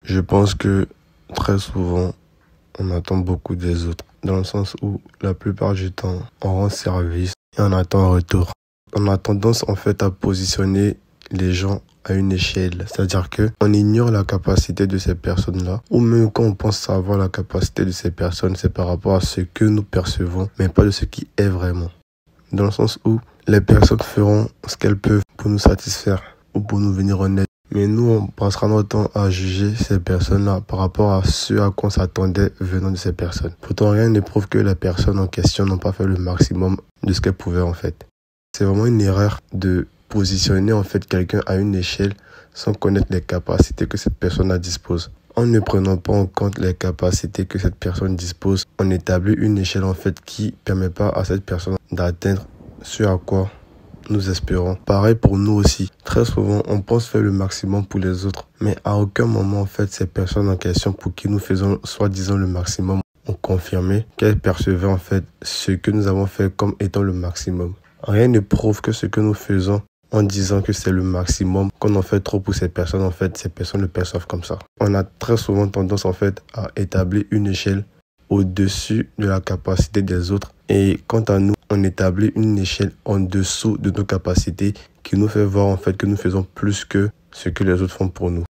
Je pense que très souvent, on attend beaucoup des autres, dans le sens où la plupart du temps, on rend service et on attend un retour. On a tendance en fait à positionner les gens à une échelle, c'est-à-dire que on ignore la capacité de ces personnes-là, ou même quand on pense savoir la capacité de ces personnes, c'est par rapport à ce que nous percevons, mais pas de ce qui est vraiment. Dans le sens où les personnes feront ce qu'elles peuvent pour nous satisfaire ou pour nous venir en aide. Mais nous, on passera notre temps à juger ces personnes-là par rapport à ce à quoi on s'attendait venant de ces personnes. Pourtant, rien ne prouve que les personnes en question n'ont pas fait le maximum de ce qu'elles pouvaient en fait. C'est vraiment une erreur de positionner en fait quelqu'un à une échelle sans connaître les capacités que cette personne dispose. En ne prenant pas en compte les capacités que cette personne dispose, on établit une échelle en fait qui permet pas à cette personne d'atteindre ce à quoi nous espérons. Pareil pour nous aussi. Très souvent, on pense faire le maximum pour les autres, mais à aucun moment en fait ces personnes en question pour qui nous faisons soi-disant le maximum ont confirmé qu'elles percevaient en fait ce que nous avons fait comme étant le maximum. Rien ne prouve que ce que nous faisons en disant que c'est le maximum, qu'on en fait trop pour ces personnes, en fait, ces personnes le perçoivent comme ça. On a très souvent tendance, en fait, à établir une échelle au-dessus de la capacité des autres. Et quant à nous, on établit une échelle en dessous de nos capacités qui nous fait voir, en fait, que nous faisons plus que ce que les autres font pour nous.